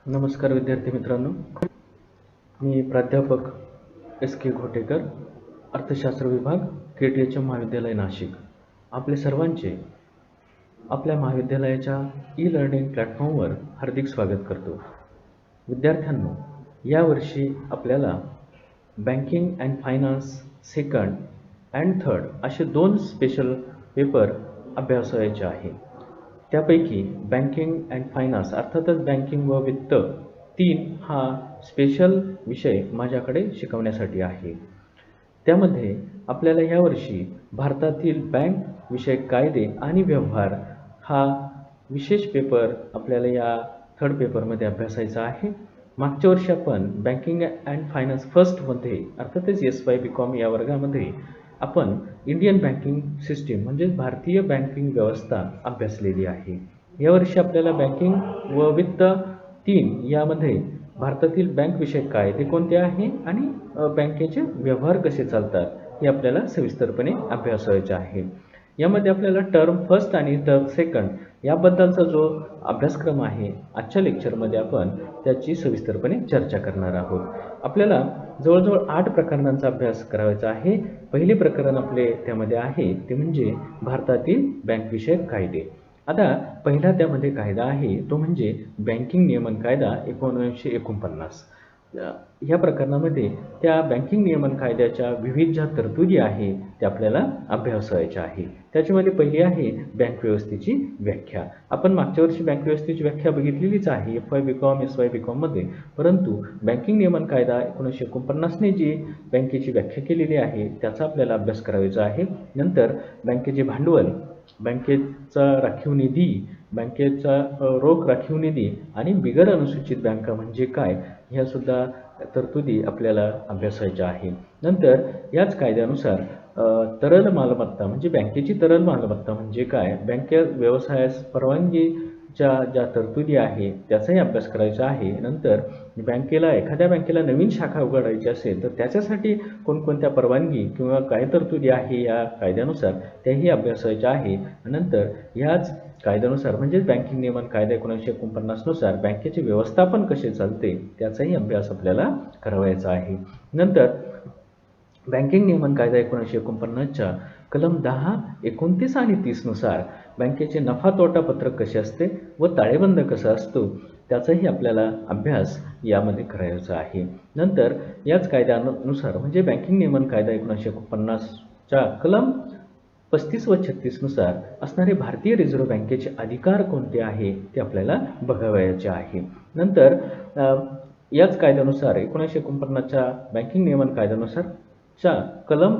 नमस्कार विद्यार्थी मित्रांनो, मी प्राध्यापक एस के घोटेकर, अर्थशास्त्र विभाग, KTHM महाविद्यालय नाशिक. आपले सर्वांचे आपल्या महाविद्यालयाच्या ई-लर्निंग प्लॅटफॉर्मवर हार्दिक स्वागत करतो. विद्यार्थ्यांनो, यावर्षी आपल्याला banking and finance second and third असे 2 स्पेशल पेपर अभ्यासायचे आहे. त्यापैकी बँकिंग अँड फायनान्स अर्थातच बँकिंग व वित्त 3 हा स्पेशल विषय माझ्याकडे शिकवण्यासाठी आहे. त्यामध्ये आपल्याला यावर्षी भारतातील बँक विषयक कायदे आणि व्यवहार हा विशेष पेपर आपल्याला या थर्ड पेपरमध्ये अभ्यासायचा आहे. मागच्या वर्षी आपण बँकिंग अँड फायनान्स फर्स्टमध्ये अर्थातच SY-BCom या वर्गामध्ये आपण इंडियन बँकिंग सिस्टीम म्हणजेच भारतीय बँकिंग व्यवस्था अभ्यासलेली आहे. यावर्षी आपल्याला बँकिंग व वित्त 3 यामध्ये भारतातील बँक विषयक कायदे कोणते आहे आणि बँकेचे व्यवहार कसे चालतात हे आपल्याला सविस्तरपणे अभ्यासायचे आहे. यामध्ये आपल्याला टर्म फर्स्ट आणि टर्म सेकंड याबद्दलचा जो अभ्यासक्रम आहे आजच्या लेक्चरमध्ये आपण त्याची सविस्तरपणे चर्चा करणार आहोत. आपल्याला जवळजवळ 8 प्रकरणांचा अभ्यास करायचा आहे. पहिले प्रकरण आपले त्यामध्ये आहे ते म्हणजे भारतातील बँक विषयक कायदे. आता पहिला त्यामध्ये कायदा आहे तो म्हणजे बँकिंग नियमन कायदा 1949. या प्रकरणामध्ये त्या बँकिंग नियमन कायद्याच्या विविध ज्या तरतुदी आहे त्या आपल्याला अभ्यासायच्या आहे. त्याच्यामध्ये पहिली आहे बँक व्यवस्थेची व्याख्या. आपण मागच्या वर्षी बँक व्यवस्थेची व्याख्या बघितलेलीच आहे FY-BCom SY-BCom मध्ये, परंतु बँकिंग नियमन कायदा 1949ने जी बँकेची व्याख्या केलेली आहे त्याचा आपल्याला अभ्यास करायचा आहे. नंतर बँकेचे भांडवल, बँकेचा राखीव निधी, बँकेचा रोख राखीव निधी आणि बिगर अनुसूचित बँका म्हणजे काय ह्या सुद्धा तरतुदी आपल्याला अभ्यासायच्या आहे. नंतर याच कायद्यानुसार तरल मालमत्ता म्हणजे बँकेची तरल मालमत्ता म्हणजे काय, बँके व्यवसायास परवानगीच्या ज्या तरतुदी आहे त्याचाही अभ्यास करायचा आहे. नंतर एखाद्या बँकेला नवीन शाखा उघडायची असेल तर त्याच्यासाठी कोणकोणत्या परवानगी किंवा काय तरतुदी आहे या कायद्यानुसार त्याही अभ्यासायच्या आहे. नंतर ह्याच कायद्यानुसार म्हणजेच बँकिंग नियमन कायदा 1949 नुसार बँकेचे व्यवस्थापन कसे चालते त्याचाही अभ्यास आपल्याला करावायचा आहे. नंतर बँकिंग नियमन कायदा 1949च्या कलम 10, 29 आणि 30 नुसार बँकेचे नफा तोटा पत्रक कसे असते व ताळेबंद कसा असतो त्याचाही आपल्याला अभ्यास यामध्ये करायचा आहे. नंतर याच कायद्यानुसार म्हणजे बँकिंग नियमन कायदा 1949च्या कलम 35 व 36 नुसार असणारे भारतीय रिझर्व्ह बँकेचे अधिकार कोणते आहे ते आपल्याला बघावयाचे आहे. नंतर याच कायद्यानुसार 1949च्या बँकिंग नियमन कायद्यानुसार कलम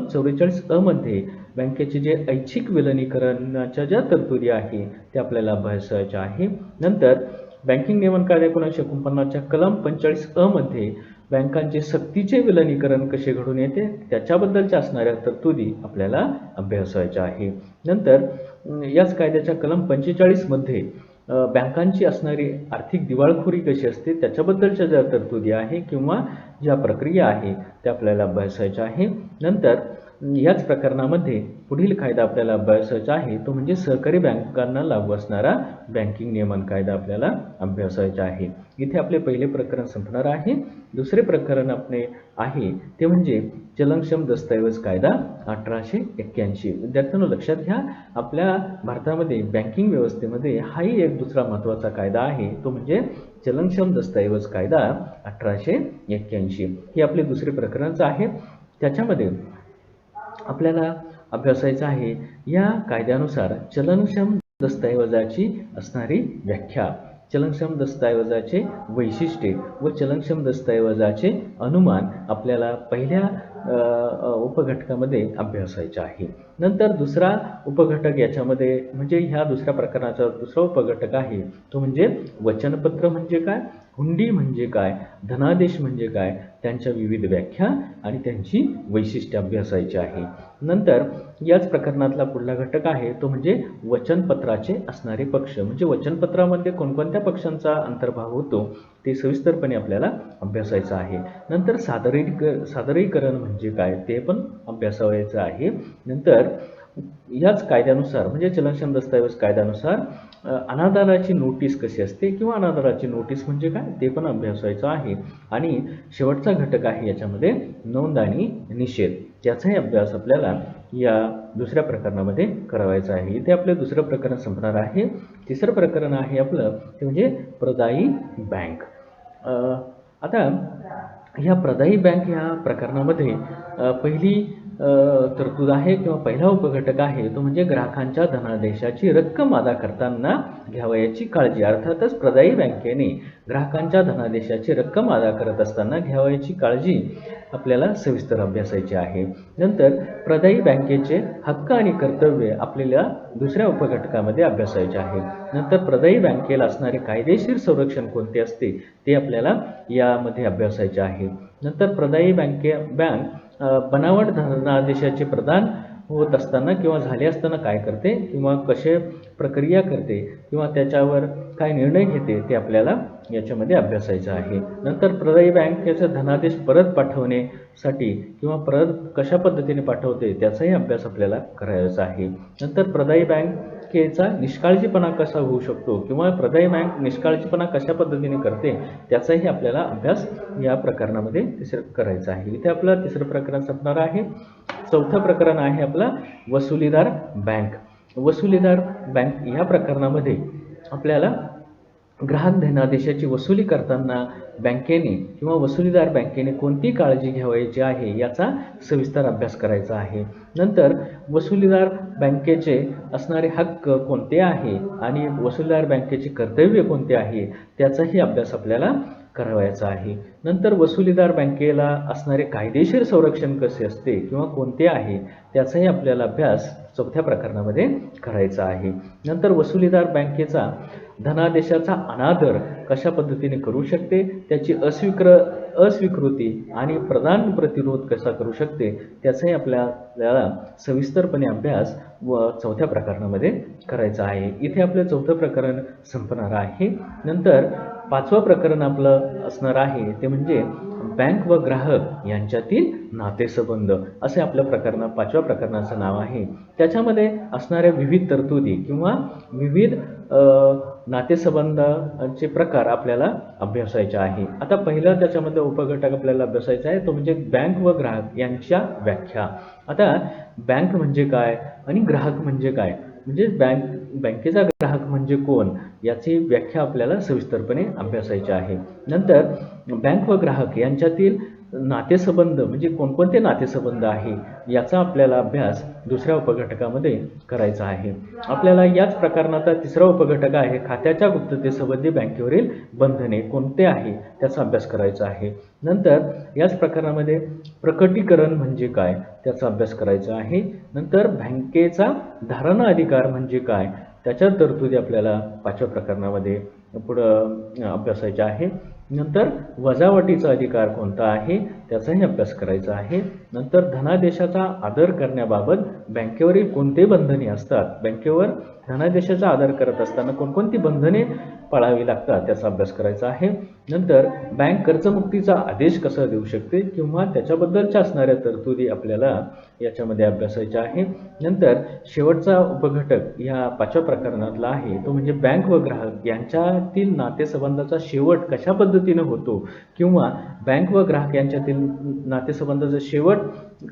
44 मध्ये बँकेचे जे ऐच्छिक विलिनीकरणाच्या ज्या तरतुदी आहे ते आपल्याला अभ्यासायच्या आहे. नंतर बँकिंग नियमन कायदा 1949च्या कलम 45 मध्ये बँकांचे सक्तीचे विलिनीकरण कसे घडून येते त्याच्याबद्दलच्या असणाऱ्या तरतुदी आपल्याला अभ्यासायच्या आहे. नंतर याच कायद्याच्या कलम 45 मध्ये बँकांची असणारी आर्थिक दिवाळखोरी कशी असते त्याच्याबद्दलच्या ज्या तरतुदी आहे किंवा ज्या प्रक्रिया आहे त्या आपल्याला अभ्यासायच्या आहे. नंतर याच प्रकरणामध्ये पुढील कायदा आपल्याला अभ्यासायचा आहे तो म्हणजे सहकारी बँकांना लागू असणारा बँकिंग नियमन कायदा आपल्याला अभ्यासायचा आहे. इथे आपले पहिले प्रकरण संपणार आहे. दुसरे प्रकरण आपले आहे ते म्हणजे चलनक्षम दस्तऐवज कायदा 1881. विद्यार्थ्यांनो लक्षात घ्या, आपल्या भारतामध्ये बँकिंग व्यवस्थेमध्ये हाही एक दुसरा महत्त्वाचा कायदा आहे तो म्हणजे चलनक्षम दस्तऐवज कायदा 1881. हे आपले दुसरे प्रकरणच आहे. त्याच्यामध्ये आपल्याला अभ्यासायचं आहे या कायद्यानुसार चलनक्षम दस्तऐवजाची असणारी व्याख्या, चलनक्षम दस्तऐवजाचे वैशिष्ट्ये व चलनक्षम दस्तऐवजाचे अनुमान आपल्याला पहिल्या उपघटकामध्ये अभ्यासायचे आहे. नंतर दुसरा उपघटक याच्यामध्ये म्हणजे ह्या दुसऱ्या प्रकरणाचा दुसरा उपघटक आहे तो म्हणजे वचनपत्र म्हणजे काय, हुंडी म्हणजे काय, धनादेश म्हणजे काय, त्यांच्या विविध व्याख्या आणि त्यांची वैशिष्ट्ये अभ्यासायची आहे. नंतर याच प्रकरणातला पुढला घटक आहे तो म्हणजे वचनपत्राचे असणारे पक्ष म्हणजे वचनपत्रामध्ये कोणकोणत्या पक्षांचा अंतर्भाव होतो ते सविस्तरपणे आपल्याला अभ्यासायचं आहे. नंतर सादरीकरण म्हणजे काय ते पण अभ्यासायचं आहे. नंतर याच कायद्यानुसार म्हणजे चलनक्षम दस्तऐवज कायद्यानुसार अनादराची नोटीस कशी असते किंवा अनादराची नोटीस म्हणजे काय ते पण अभ्यासायचं आहे. आणि शेवटचा घटक आहे याच्यामध्ये नोंद आणि निषेध, याचाही अभ्यास आपल्याला या दुसऱ्या प्रकरणामध्ये करावायचा आहे. इथे आपलं दुसरं प्रकरण संपणार आहे. तिसरं प्रकरण आहे आपलं ते म्हणजे प्रदायी बँक. आता ह्या प्रदायी बँक ह्या प्रकरणामध्ये पहिली तरतूद आहे किंवा पहिला उपघटक आहे तो म्हणजे ग्राहकांच्या धनादेशाची रक्कम अदा करताना घ्यावयाची काळजी. अर्थातच प्रदायी बँकेने ग्राहकांच्या धनादेशाची रक्कम अदा करत असताना घ्यावयाची काळजी आपल्याला सविस्तर अभ्यासायची आहे. नंतर प्रदायी बँकेचे हक्क आणि कर्तव्य आपल्याला दुसऱ्या उपघटकामध्ये अभ्यासायचे आहे. नंतर प्रदायी बँकेला असणारे कायदेशीर संरक्षण कोणते असते ते आपल्याला यामध्ये अभ्यासायचे आहे. नंतर प्रदायी बँक बनावट धनादेशाचे प्रदान होत असताना किंवा झाले असताना काय करते किंवा कसे प्रक्रिया करते किंवा त्याच्यावर काय निर्णय घेते ते आपल्याला याच्यामध्ये अभ्यासायचं आहे. नंतर प्रदायी बँकेचा धनादेश परत पाठवण्यासाठी किंवा परत कशा पद्धतीने पाठवते त्याचाही अभ्यास आपल्याला करायचा आहे. नंतर प्रदायी बँकेचा निष्काळजीपणा कसा होऊ शकतो किंवा प्रदायी बँक निष्काळजीपणा कशा पद्धतीने करते त्याचाही आपल्याला अभ्यास या प्रकरणामध्ये करायचा आहे. इथे आपलं तिसरं प्रकरण संपणार आहे. चौथं प्रकरण आहे आपला वसुलीदार बँक. वसुलीदार बँक या प्रकरणामध्ये आपल्याला ग्राहक धनादेशाची वसुली करताना बँकेने किंवा वसुलीदार बँकेने कोणती काळजी घ्यावयाची आहे याचा सविस्तर अभ्यास करायचा आहे. नंतर वसुलीदार बँकेचे असणारे हक्क कोणते आहे आणि वसुलीदार बँकेचे कर्तव्य कोणते आहे त्याचाही अभ्यास आपल्याला करावायचा आहे. नंतर वसुलीदार बँकेला असणारे कायदेशीर संरक्षण कसे असते किंवा कोणते आहे त्याचाही आपल्याला अभ्यास चौथ्या प्रकरणामध्ये करायचा आहे. नंतर वसुलीदार बँकेचा धनादेशाचा अनादर कशा पद्धतीने करू शकते, त्याची अस्वीकृती आणि प्रदान प्रतिरोध कसा करू शकते त्याचाही आपल्याला सविस्तरपणे अभ्यास चौथ्या प्रकरणामध्ये करायचा आहे. इथे आपलं चौथं प्रकरण संपणार आहे. नंतर पाचवं प्रकरण आपलं असणार आहे ते म्हणजे बँक व ग्राहक यांच्यातील नातेसंबंध असे आपल्या पाचव्या प्रकरणाचं नाव आहे. त्याच्यामध्ये असणाऱ्या विविध तरतुदी किंवा विविध नातेसंबंधाचे प्रकार आपल्याला अभ्यासायचे आहे. आता पहिला त्याच्यामध्ये उपघटक आपल्याला अभ्यासायचा आहे तो म्हणजे बँक व ग्राहक यांच्या व्याख्या. आता बँक म्हणजे काय आणि ग्राहक म्हणजे काय, म्हणजे बँकेचा ग्राहक म्हणजे कोण याची व्याख्या आपल्याला सविस्तरपणे अभ्यासायची आहे. नंतर बँक व ग्राहक यांच्यातील नातेसंबंध म्हणजे कोणकोणते नातेसंबंध आहे याचा आपल्याला अभ्यास दुसऱ्या उपघटकामध्ये करायचा आहे. आपल्याला याच प्रकरणाचा तिसरा उपघटक आहे खात्याच्या गुप्ततेसंबंधी बँकेवरील बंधने कोणते आहे त्याचा अभ्यास करायचा आहे. नंतर याच प्रकरणामध्ये प्रकटीकरण म्हणजे काय त्याचा अभ्यास करायचा आहे. नंतर बँकेचा धारणा अधिकार म्हणजे काय त्याच्या तरतुदी आपल्याला पाचव्या प्रकरणामध्ये पुढं अभ्यासायचा आहे. नंतर वजावटीचा अधिकार कोणता आहे त्याचाही अभ्यास करायचा आहे. नंतर धनादेशाचा आदर करण्याबाबत बँकेवरील कोणते बंधने असतात, बँकेवर धनादेशाचा आदर करत असताना कोणकोणती बंधने पाळावी लागतात त्याचा अभ्यास करायचा आहे. नंतर बँक कर्जमुक्तीचा आदेश कसा देऊ शकते किंवा त्याच्याबद्दलच्या असणाऱ्या तरतुदी आपल्याला याच्यामध्ये अभ्यासायच्या आहे. नंतर शेवटचा उपघटक या पाचव्या प्रकरणातला आहे तो म्हणजे बँक व ग्राहक यांच्यातील नातेसंबंधाचा शेवट कशा पद्धतीने होतो किंवा बँक व ग्राहक यांच्यातील नातेसंबंधाचा शेवट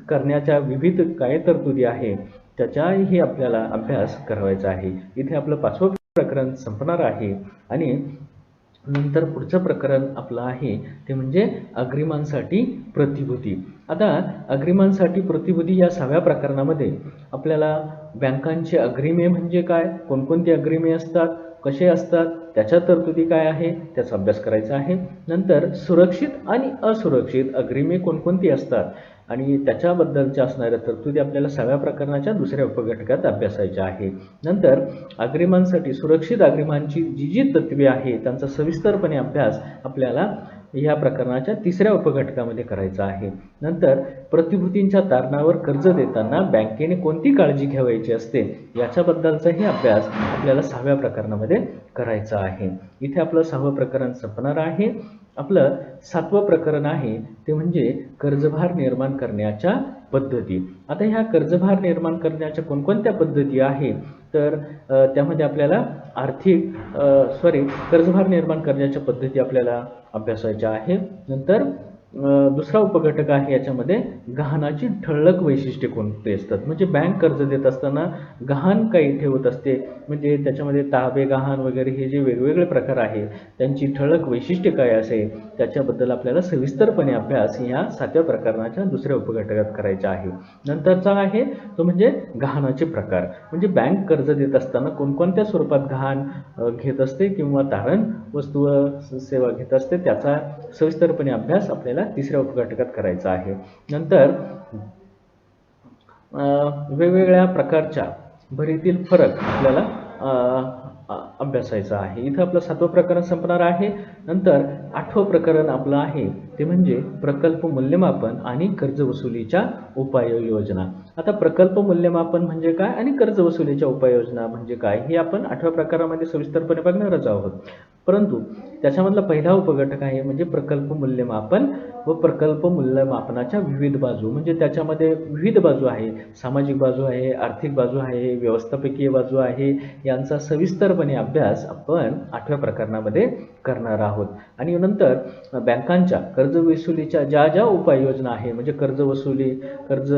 करण्याच्या विविध काय तरतुदी आहे त्याचाही आपल्याला अभ्यास करायचा आहे. इथे आपलं पाचवं प्रकरण संपणार आहे. आणि नंतर पुढचं प्रकरण आपलं आहे ते म्हणजे अग्रिमांसाठी प्रतिभूती. आता अग्रिमांसाठी प्रतिभूती या 6व्या प्रकरणामध्ये आपल्याला बँकांचे अग्रिमे म्हणजे काय, कोणकोणते अग्रिमे असतात, कसे असतात, त्याच्या तरतुदी काय आहे त्याचा अभ्यास करायचा आहे. नंतर सुरक्षित आणि असुरक्षित अग्रिमे कोणकोणती असतात आणि त्याच्याबद्दलच्या असणाऱ्या तरतुदी आपल्याला 6व्या प्रकरणाच्या दुसऱ्या उपघटकात अभ्यासायच्या आहे. नंतर अग्रिमांसाठी सुरक्षित अग्रिमांची जी तत्त्वे आहे त्यांचा सविस्तरपणे अभ्यास आपल्याला या प्रकरणाच्या तिसऱ्या उपघटकामध्ये करायचा आहे. नंतर प्रतिभूतींच्या तारणावर कर्ज देताना बँकेने कोणती काळजी घ्यावयाची असते याच्याबद्दलचाही अभ्यास आपल्याला 6व्या प्रकरणामध्ये करायचा आहे. इथे आपलं 6वं प्रकरण संपणार आहे. आपलं 7वं प्रकरण आहे ते म्हणजे कर्जभार निर्माण करण्याच्या पद्धती. आता ह्या कर्जभार निर्माण करण्याच्या कोणकोणत्या पद्धती आहे, तर त्यामध्ये आपल्याला कर्जभार निर्माण करण्याच्या पद्धती आपल्याला अभ्यासायच्या आहे. नंतर दुसरा उपघटक आहे याच्यामध्ये गहाणाची ठळक वैशिष्ट्ये कोणती असतात, म्हणजे बँक कर्ज देत असताना गहाण काही ठेवत असते, म्हणजे त्याच्यामध्ये ताबे गहाण वगैरे हे जे वेगवेगळे प्रकार आहे त्यांची ठळक वैशिष्ट्ये काय असेल त्याच्याबद्दल आपल्याला सविस्तरपणे अभ्यास या 7व्या प्रकरणाच्या दुसऱ्या उपघटकात करायचा आहे. नंतरचा आहे तो म्हणजे गहाणाचे प्रकार, म्हणजे बँक कर्ज देत असताना कोणकोणत्या स्वरूपात गहाण घेत असते किंवा तारण वस्तू सेवा घेत असते त्याचा सविस्तरपणे अभ्यास आपल्याला तिसऱ्या उपघटकात करायचा आहे. नंतर वेगवेगळ्या प्रकारच्या भरीतील फरक आपल्याला अभ्यासायचा आहे. इथं आपलं 7वं प्रकरण संपणार आहे. नंतर 8वं प्रकरण आपलं आहे ते म्हणजे प्रकल्प मूल्यमापन आणि कर्ज वसुलीच्या उपाययोजना. आता प्रकल्प मूल्यमापन म्हणजे काय आणि कर्ज वसुलीच्या उपाययोजना म्हणजे काय हे आपण 8व्या प्रकारामध्ये सविस्तरपणे बघणारच आहोत. परंतु त्याच्यामधला पहिला उपघटक आहे म्हणजे प्रकल्प मूल्यमापन व प्रकल्प मूल्यमापनाच्या विविध बाजू, म्हणजे त्याच्यामध्ये विविध बाजू आहे, सामाजिक बाजू आहे, आर्थिक बाजू आहे, व्यवस्थापकीय बाजू आहे, यांचा सविस्तरपणे अभ्यास आपण 8व्या प्रकरणामध्ये करणार आहोत. आणि नंतर बँकांच्या कर्ज वसुलीच्या ज्या ज्या उपाययोजना आहे, म्हणजे कर्ज वसुली, कर्ज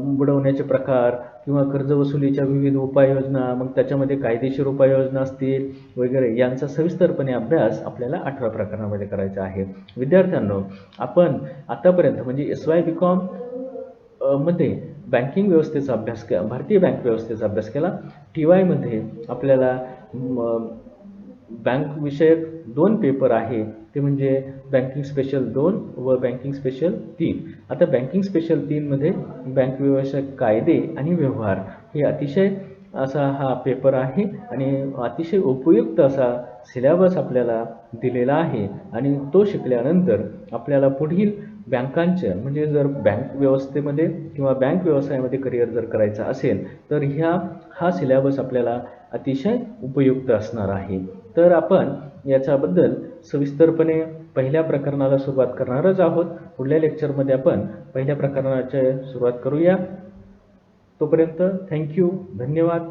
बुडवण्याचे प्रकार किंवा कर्ज वसुलीच्या विविध उपाययोजना, मग त्याच्यामध्ये कायदेशीर उपाययोजना असतील वगैरे, यांचा सविस्तरपणे अभ्यास आपल्याला 8व्या प्रकरणामध्ये करायचा आहे. विद्यार्थ्यांनो, आपण आतापर्यंत म्हणजे SY-BCom मध्ये बँकिंग व्यवस्थेचा अभ्यास केला, भारतीय बँक व्यवस्थेचा अभ्यास केला. TY मध्ये आपल्याला बँक विषयक 2 पेपर आहे, ते म्हणजे बँकिंग स्पेशल 2 व बँकिंग स्पेशल 3. आता बँकिंग स्पेशल 3 मध्ये बँक विषयक कायदे आणि व्यवहार हे अतिशय असा हा पेपर आहे आणि अतिशय उपयुक्त असा सिलेबस आपल्याला दिलेला आहे. आणि तो शिकल्यानंतर आपल्याला पुढील बँकांच्या म्हणजे जर बँक व्यवस्थेमध्ये किंवा बँक व्यवसायामध्ये करिअर जर करायचं असेल तर हा सिलेबस आपल्याला अतिशय उपयुक्त असणार आहे. तर आपण याच्याबद्दल सविस्तरपणे पहिल्या प्रकरणाला सुरुवात करणारच आहोत. पुढल्या लेक्चरमध्ये आपण पहिल्या प्रकरणाची सुरुवात करूया. तोपर्यंत थँक्यू, धन्यवाद.